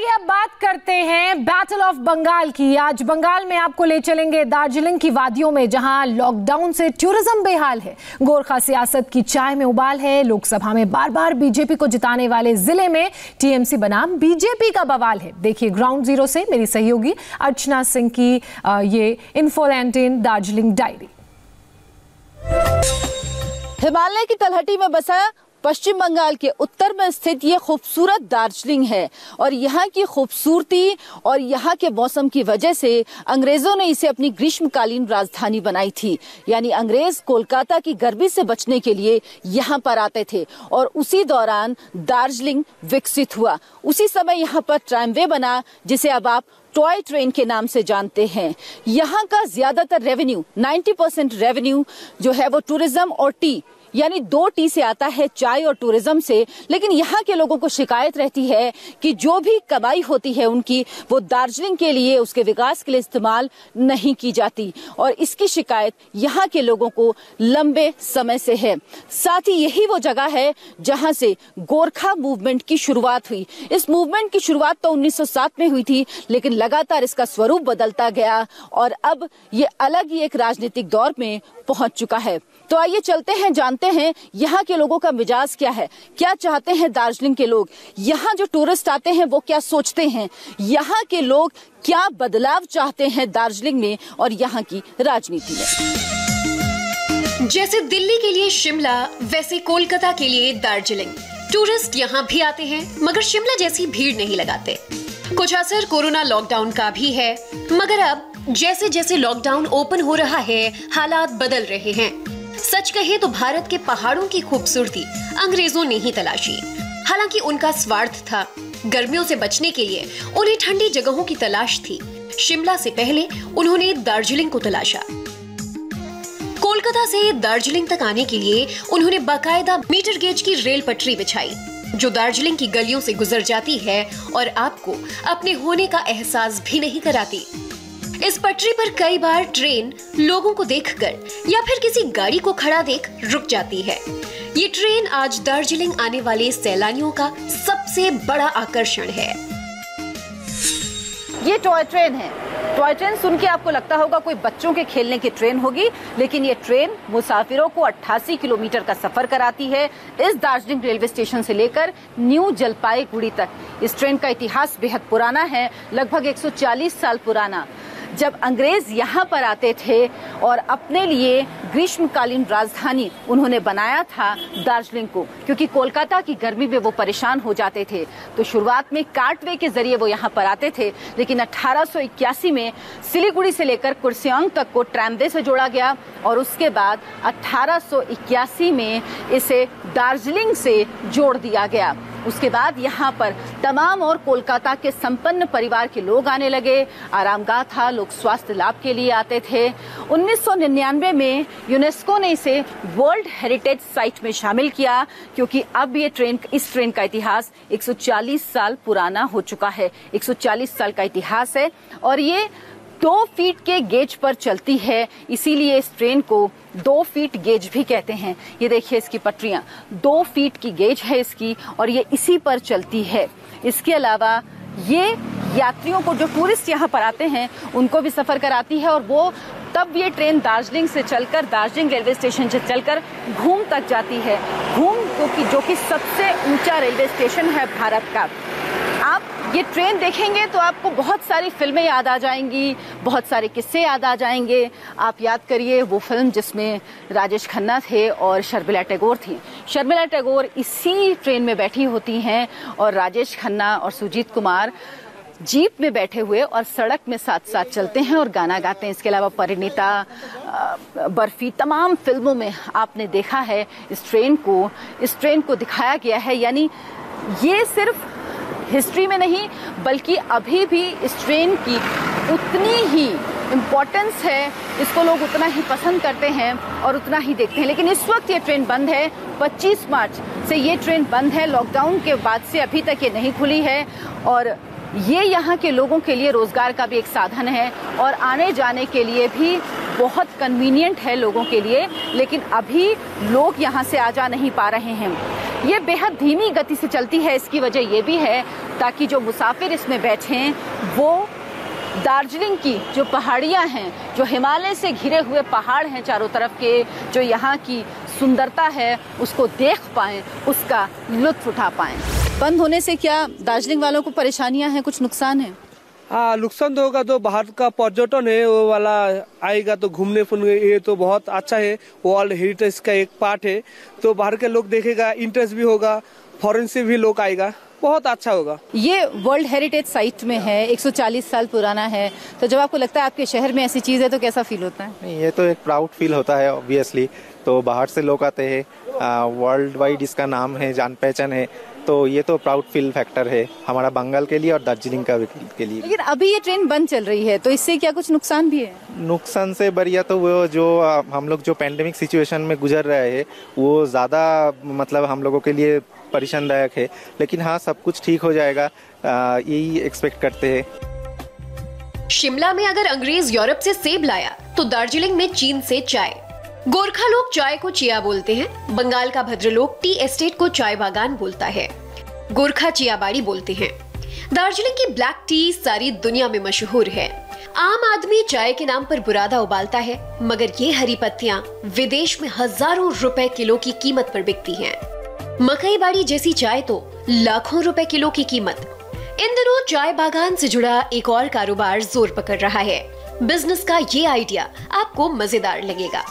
आइए अब बात करते हैं बैटल ऑफ बंगाल की। आज बंगाल में आपको ले चलेंगे दार्जिलिंग की वादियों में, जहां लॉकडाउन से टूरिज्म बेहाल है। गोरखा सियासत की चाय में उबाल है। लोकसभा में बार बार बीजेपी को जिताने वाले जिले में टीएमसी बनाम बीजेपी का बवाल है। देखिए ग्राउंड जीरो से मेरी सहयोगी अर्चना सिंह की ये इन्फो-19 दार्जिलिंग डायरी। हिमालय की तलहटी में बसा पश्चिम बंगाल के उत्तर में स्थित ये खूबसूरत दार्जिलिंग है और यहाँ की खूबसूरती और यहाँ के मौसम की वजह से अंग्रेजों ने इसे अपनी ग्रीष्मकालीन राजधानी बनाई थी। यानी अंग्रेज कोलकाता की गर्मी से बचने के लिए यहाँ पर आते थे और उसी दौरान दार्जिलिंग विकसित हुआ। उसी समय यहाँ पर ट्रैमवे बना, जिसे अब आप टॉय ट्रेन के नाम से जानते हैं। यहाँ का ज्यादातर रेवेन्यू 90% रेवेन्यू जो है वो टूरिज्म और टी यानी 2 टी से आता है, चाय और टूरिज्म से। लेकिन यहाँ के लोगों को शिकायत रहती है कि जो भी कमाई होती है उनकी, वो दार्जिलिंग के लिए, उसके विकास के लिए इस्तेमाल नहीं की जाती और इसकी शिकायत यहाँ के लोगों को लंबे समय से है। साथ ही यही वो जगह है जहाँ से गोरखा मूवमेंट की शुरुआत हुई। इस मूवमेंट की शुरुआत तो 1907 में हुई थी, लेकिन लगातार इसका स्वरूप बदलता गया और अब ये अलग ही एक राजनीतिक दौर में पहुंच चुका है। तो आइए चलते हैं, जानते हैं यहाँ के लोगों का मिजाज क्या है, क्या चाहते हैं दार्जिलिंग के लोग, यहाँ जो टूरिस्ट आते हैं वो क्या सोचते हैं, यहाँ के लोग क्या बदलाव चाहते हैं दार्जिलिंग में और यहाँ की राजनीति में। जैसे दिल्ली के लिए शिमला, वैसे कोलकाता के लिए दार्जिलिंग। टूरिस्ट यहाँ भी आते हैं, मगर शिमला जैसी भीड़ नहीं लगाते। कुछ असर कोरोना लॉकडाउन का भी है, मगर अब जैसे जैसे लॉकडाउन ओपन हो रहा है, हालात बदल रहे हैं। सच कहे तो भारत के पहाड़ों की खूबसूरती अंग्रेजों ने ही तलाशी। हालांकि उनका स्वार्थ था, गर्मियों से बचने के लिए उन्हें ठंडी जगहों की तलाश थी। शिमला से पहले उन्होंने दार्जिलिंग को तलाशा। कोलकाता से दार्जिलिंग तक आने के लिए उन्होंने बाकायदा मीटर गेज की रेल पटरी बिछाई, जो दार्जिलिंग की गलियों से गुजर जाती है और आपको अपने होने का एहसास भी नहीं कराती। इस पटरी पर कई बार ट्रेन लोगों को देखकर या फिर किसी गाड़ी को खड़ा देख रुक जाती है। ये ट्रेन आज दार्जिलिंग आने वाले सैलानियों का सबसे बड़ा आकर्षण है। ये टॉय ट्रेन है। टॉय ट्रेन सुन के आपको लगता होगा कोई बच्चों के खेलने की ट्रेन होगी, लेकिन ये ट्रेन मुसाफिरों को 88 किलोमीटर का सफर कराती है, इस दार्जिलिंग रेलवे स्टेशन से लेकर न्यू जलपाईगुड़ी तक। इस ट्रेन का इतिहास बेहद पुराना है, लगभग 140 साल पुराना। जब अंग्रेज यहाँ पर आते थे और अपने लिए ग्रीष्मकालीन राजधानी उन्होंने बनाया था दार्जिलिंग को, क्योंकि कोलकाता की गर्मी में वो परेशान हो जाते थे, तो शुरुआत में कार्टवे के जरिए वो यहाँ पर आते थे। लेकिन 1881 में सिलीगुड़ी से लेकर कुर्सियांग तक को ट्रैमवे से जोड़ा गया और उसके बाद 1881 में इसे दार्जिलिंग से जोड़ दिया गया। उसके बाद यहाँ पर तमाम और कोलकाता के संपन्न परिवार के लोग आने लगे। आरामगाह था, लोग स्वास्थ्य लाभ के लिए आते थे। 1999 में यूनेस्को ने इसे वर्ल्ड हेरिटेज साइट में शामिल किया, क्योंकि अब इस ट्रेन का इतिहास 140 साल पुराना हो चुका है। 140 साल का इतिहास है और ये 2 फीट के गेज पर चलती है, इसीलिए इस ट्रेन को 2 फीट गेज भी कहते हैं। ये देखिए इसकी पटरियां 2 फीट की गेज है इसकी और ये इसी पर चलती है। इसके अलावा ये यात्रियों को, जो टूरिस्ट यहाँ पर आते हैं, उनको भी सफर कराती है और वो तब ये ट्रेन दार्जिलिंग से चलकर, दार्जिलिंग रेलवे स्टेशन से चलकर घूम तक जाती है। घूम जो कि सबसे ऊंचा रेलवे स्टेशन है भारत का। आप ये ट्रेन देखेंगे तो आपको बहुत सारी फिल्में याद आ जाएंगी, बहुत सारे किस्से याद आ जाएंगे। आप याद करिए वो फिल्म जिसमें राजेश खन्ना थे और शर्मिला टैगोर थी। शर्मिला टैगोर इसी ट्रेन में बैठी होती हैं और राजेश खन्ना और सुजीत कुमार जीप में बैठे हुए और सड़क में साथ साथ चलते हैं और गाना गाते हैं। इसके अलावा परिणीता, बर्फी, तमाम फिल्मों में आपने देखा है इस ट्रेन को दिखाया गया है। यानी ये सिर्फ हिस्ट्री में नहीं, बल्कि अभी भी इस ट्रेन की उतनी ही इम्पोर्टेंस है, इसको लोग उतना ही पसंद करते हैं और उतना ही देखते हैं। लेकिन इस वक्त ये ट्रेन बंद है। 25 मार्च से ये ट्रेन बंद है। लॉकडाउन के बाद से अभी तक ये नहीं खुली है और ये यहाँ के लोगों के लिए रोजगार का भी एक साधन है और आने जाने के लिए भी बहुत कन्वीनियंट है लोगों के लिए। लेकिन अभी लोग यहाँ से आ जा नहीं पा रहे हैं। ये बेहद धीमी गति से चलती है। इसकी वजह ये भी है ताकि जो मुसाफिर इसमें बैठे वो दार्जिलिंग की जो पहाड़ियाँ हैं, जो हिमालय से घिरे हुए पहाड़ हैं चारों तरफ के, जो यहाँ की सुंदरता है उसको देख पाएं, उसका लुत्फ उठा पाएं। बंद होने से क्या दार्जिलिंग वालों को परेशानियां हैं, कुछ नुकसान है? हाँ, नुकसान तो होगा। तो बाहर का पर्यटन है वो वाला आएगा तो घूमने फिरने, ये तो बहुत अच्छा है, वर्ल्ड हेरिटेज का एक पार्ट है। तो बाहर के लोग देखेगा, इंटरेस्ट भी होगा, फॉरेन से भी लोग आएगा, बहुत अच्छा होगा। ये वर्ल्ड हेरिटेज साइट में है, 140 साल पुराना है। तो जब आपको लगता है आपके शहर में ऐसी चीज है तो कैसा फील होता है? नहीं, ये तो एक प्राउड फील होता है ऑब्वियसली। तो बाहर से लोग आते हैं, वर्ल्ड वाइड इसका नाम है, जान पहचान है, तो ये तो प्राउड फील फैक्टर है हमारा बंगाल के लिए और दार्जिलिंग के लिए। लेकिन अभी ये ट्रेन बंद चल रही है तो इससे क्या कुछ नुकसान भी है? नुकसान से बढ़िया तो वो जो हम लोग जो पैंडेमिक सिचुएशन में गुजर रहे हैं वो ज़्यादा मतलब हम लोगों के लिए परेशानदायक है। लेकिन हाँ, सब कुछ ठीक हो जाएगा, यही एक्सपेक्ट करते हैं। शिमला में अगर अंग्रेज यूरोप से सेब लाया तो दार्जिलिंग में चीन से चाय। गोरखा लोग चाय को चिया बोलते हैं, बंगाल का भद्रलोक टी एस्टेट को चाय बागान बोलता है, गोरखा चियाबाड़ी बोलते हैं। दार्जिलिंग की ब्लैक टी सारी दुनिया में मशहूर है। आम आदमी चाय के नाम पर बुरादा उबालता है, मगर ये हरी पत्तियां विदेश में हजारों रुपए किलो की कीमत पर बिकती हैं। मकई बाड़ी जैसी चाय तो लाखों रुपए किलो की कीमत। इन दिनों चाय बागान से जुड़ा एक और कारोबार जोर पकड़ रहा है। बिजनेस का ये आइडिया आपको मजेदार लगेगा।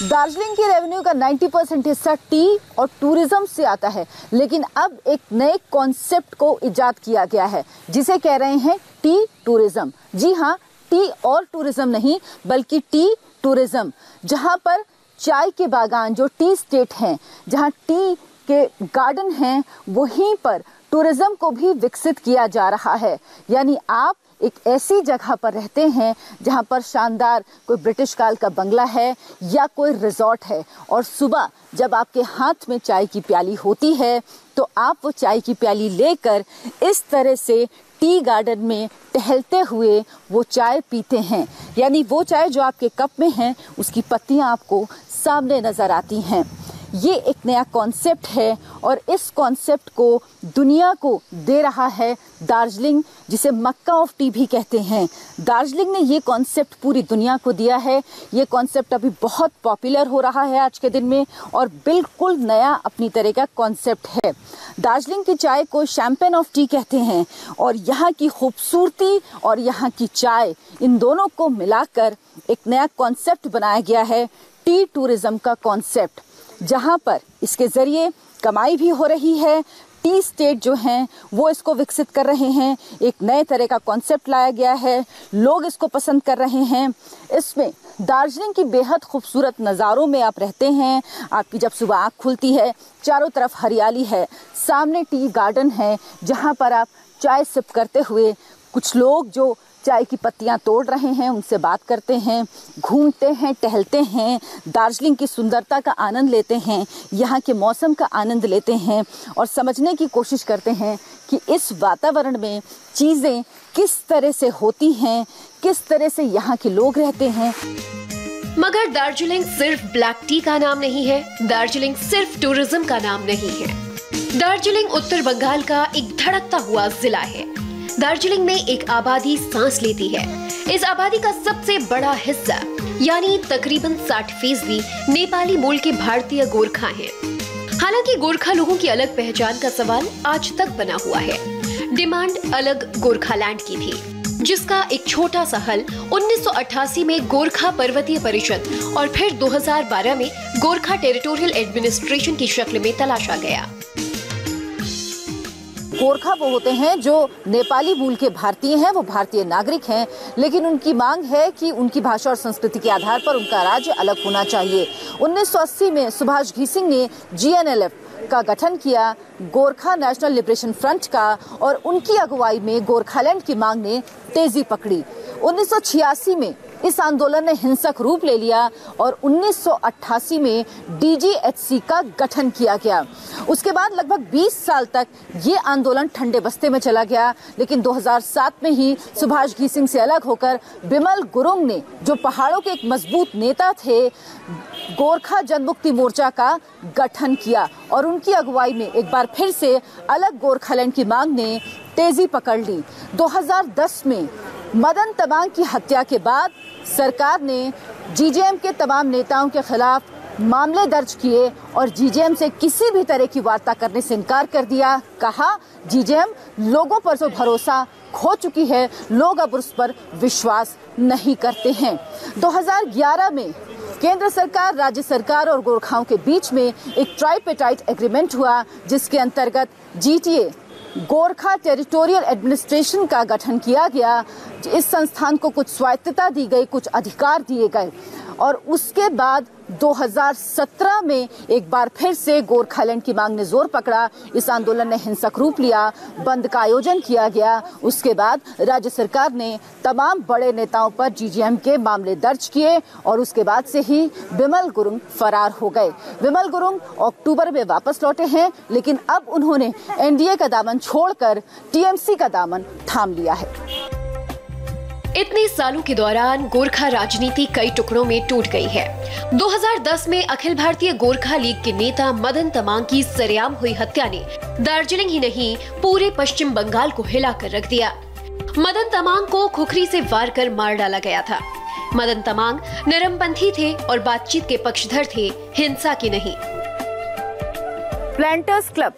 दार्जिलिंग के रेवेन्यू का 90% हिस्सा टी और टूरिज्म से आता है, लेकिन अब एक नए कॉन्सेप्ट को इजाद किया गया है जिसे कह रहे हैं टी टूरिज्म। जी हाँ, टी और टूरिज्म नहीं बल्कि टी टूरिज्म, जहाँ पर चाय के बागान जो टी स्टेट हैं, जहाँ टी के गार्डन हैं, वहीं पर टूरिज्म को भी विकसित किया जा रहा है। यानी आप एक ऐसी जगह पर रहते हैं जहां पर शानदार कोई ब्रिटिश काल का बंगला है या कोई रिजॉर्ट है, और सुबह जब आपके हाथ में चाय की प्याली होती है तो आप वो चाय की प्याली लेकर इस तरह से टी गार्डन में टहलते हुए वो चाय पीते हैं। यानी वो चाय जो आपके कप में है उसकी पत्तियां आपको सामने नजर आती हैं। ये एक नया कॉन्सेप्ट है और इस कॉन्सेप्ट को दुनिया को दे रहा है दार्जिलिंग, जिसे मक्का ऑफ टी भी कहते हैं। दार्जिलिंग ने ये कॉन्सेप्ट पूरी दुनिया को दिया है। ये कॉन्सेप्ट अभी बहुत पॉपुलर हो रहा है आज के दिन में और बिल्कुल नया अपनी तरह का कॉन्सेप्ट है। दार्जिलिंग की चाय को शैंपेन ऑफ टी कहते हैं और यहाँ की खूबसूरती और यहाँ की चाय, इन दोनों को मिलाकर एक नया कॉन्सेप्ट बनाया गया है, टी टूरिज्म का कॉन्सेप्ट, जहां पर इसके जरिए कमाई भी हो रही है। टी स्टेट जो हैं वो इसको विकसित कर रहे हैं, एक नए तरह का कॉन्सेप्ट लाया गया है, लोग इसको पसंद कर रहे हैं। इसमें दार्जिलिंग की बेहद खूबसूरत नज़ारों में आप रहते हैं। आपकी जब सुबह आँख खुलती है, चारों तरफ हरियाली है, सामने टी गार्डन है जहां पर आप चाय सिप करते हुए कुछ लोग जो चाय की पत्तियां तोड़ रहे हैं उनसे बात करते हैं, घूमते हैं, टहलते हैं, दार्जिलिंग की सुंदरता का आनंद लेते हैं, यहाँ के मौसम का आनंद लेते हैं और समझने की कोशिश करते हैं कि इस वातावरण में चीज़ें किस तरह से होती हैं, किस तरह से यहाँ के लोग रहते हैं। मगर दार्जिलिंग सिर्फ ब्लैक टी का नाम नहीं है, दार्जिलिंग सिर्फ टूरिज्म का नाम नहीं है। दार्जिलिंग उत्तर बंगाल का एक धड़कता हुआ जिला है। दार्जिलिंग में एक आबादी सांस लेती है। इस आबादी का सबसे बड़ा हिस्सा यानी तकरीबन 60% नेपाली मूल के भारतीय गोरखा हैं। हालांकि गोरखा लोगों की अलग पहचान का सवाल आज तक बना हुआ है। डिमांड अलग गोरखालैंड की थी, जिसका एक छोटा सा हल 1988 में गोरखा पर्वतीय परिषद और फिर 2012 में गोरखा टेरिटोरियल एडमिनिस्ट्रेशन की शक्ल में तलाशा गया। गोरखा वो होते हैं जो नेपाली मूल के भारतीय हैं, वो भारतीय नागरिक हैं, लेकिन उनकी मांग है कि उनकी भाषा और संस्कृति के आधार पर उनका राज्य अलग होना चाहिए। 1980 में सुभाष घिसिंग ने GNLF का गठन किया, गोरखा नेशनल लिबरेशन फ्रंट का, और उनकी अगुवाई में गोरखालैंड की मांग ने तेजी पकड़ी। 1986 में इस आंदोलन ने हिंसक रूप ले लिया और 1988 में DGHC का गठन किया गया। उसके बाद लगभग 20 साल तक ये आंदोलन ठंडे बस्ते में चला गया, लेकिन 2007 में ही सुभाष घीसिंग से अलग होकर बिमल गुरुंग ने, जो पहाड़ों के एक मजबूत नेता थे, गोरखा जनमुक्ति मोर्चा का गठन किया और उनकी अगुवाई में एक बार फिर से अलग गोरखालैंड की मांग ने तेजी पकड़ ली। 2010 में मदन तमांग की हत्या के बाद सरकार ने GJM के तमाम नेताओं के खिलाफ मामले दर्ज किए और GJM से किसी भी तरह की वार्ता करने से इनकार कर दिया। कहा GJM लोगों पर जो भरोसा खो चुकी है, लोग अब उस पर विश्वास नहीं करते हैं। 2011 में केंद्र सरकार, राज्य सरकार और गोरखाओं के बीच में एक ट्राइपेटाइट एग्रीमेंट हुआ, जिसके अंतर्गत GTA गोरखा टेरिटोरियल एडमिनिस्ट्रेशन का गठन किया गया। इस संस्थान को कुछ स्वायत्तता दी गई, कुछ अधिकार दिए गए और उसके बाद 2017 में एक बार फिर से गोरखालैंड की मांग ने जोर पकड़ा। इस आंदोलन ने हिंसक रूप लिया, बंद का आयोजन किया गया। उसके बाद राज्य सरकार ने तमाम बड़े नेताओं पर GJM के मामले दर्ज किए और उसके बाद से ही बिमल गुरुंग फरार हो गए। बिमल गुरुंग अक्टूबर में वापस लौटे हैं, लेकिन अब उन्होंने NDA का दामन छोड़कर TMC का दामन थाम लिया है। इतने सालों के दौरान गोरखा राजनीति कई टुकड़ों में टूट गई है। 2010 में अखिल भारतीय गोरखा लीग के नेता मदन तमांग की सरेआम हुई हत्या ने दार्जिलिंग ही नहीं, पूरे पश्चिम बंगाल को हिलाकर रख दिया। मदन तमांग को खुखरी से वार कर मार डाला गया था। मदन तमांग नरमपंथी थे और बातचीत के पक्षधर थे, हिंसा की नहीं। प्लांटर्स क्लब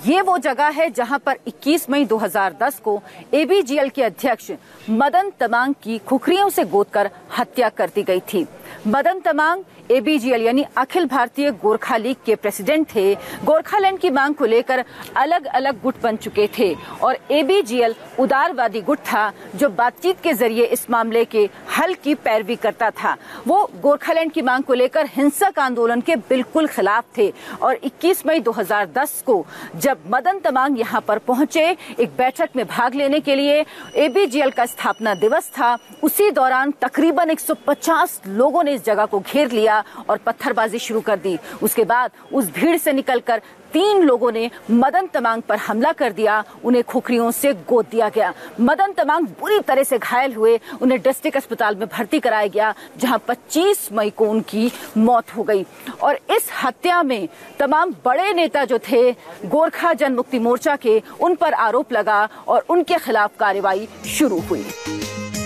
ये वो जगह है जहां पर 21 मई 2010 को ABGL के अध्यक्ष मदन तमांग की खुखरियों से गोदकर हत्या कर दी गई थी। मदन तमांग ABGL यानी अखिल भारतीय गोरखा लीग के प्रेसिडेंट थे। गोरखालैंड की मांग को लेकर अलग अलग गुट बन चुके थे और ABGL उदारवादी गुट था जो बातचीत के जरिए इस मामले के हल की पैरवी करता था। वो गोरखालैंड की मांग को लेकर हिंसक आंदोलन के बिल्कुल खिलाफ थे और 21 मई 2010 को जब मदन तमांग यहाँ पर पहुंचे एक बैठक में भाग लेने के लिए, ABGL का स्थापना दिवस था, उसी दौरान तकरीबन 150 लोगों ने इस जगह को घेर लिया और पत्थरबाजी शुरू कर दी। उसके बाद उस भीड़ से निकलकर 3 लोगों ने मदन तमांग पर हमला कर दिया, उन्हें खुखरियों से गोद दिया गया। मदन तमांग बुरी तरह से घायल हुए, उन्हें डिस्ट्रिक्ट अस्पताल में भर्ती कराया गया, जहां 25 मई को उनकी मौत हो गई। और इस हत्या में तमाम बड़े नेता जो थे गोरखा जनमुक्ति मोर्चा के, उन पर आरोप लगा और उनके खिलाफ कार्रवाई शुरू हुई।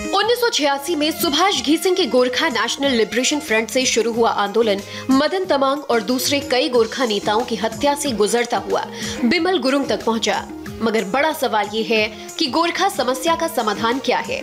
1986 में सुभाष घीसिंग के गोरखा नेशनल लिबरेशन फ्रंट से शुरू हुआ आंदोलन मदन तमांग और दूसरे कई गोरखा नेताओं की हत्या से गुजरता हुआ बिमल गुरुंग तक पहुंचा। मगर बड़ा सवाल ये है कि गोरखा समस्या का समाधान क्या है।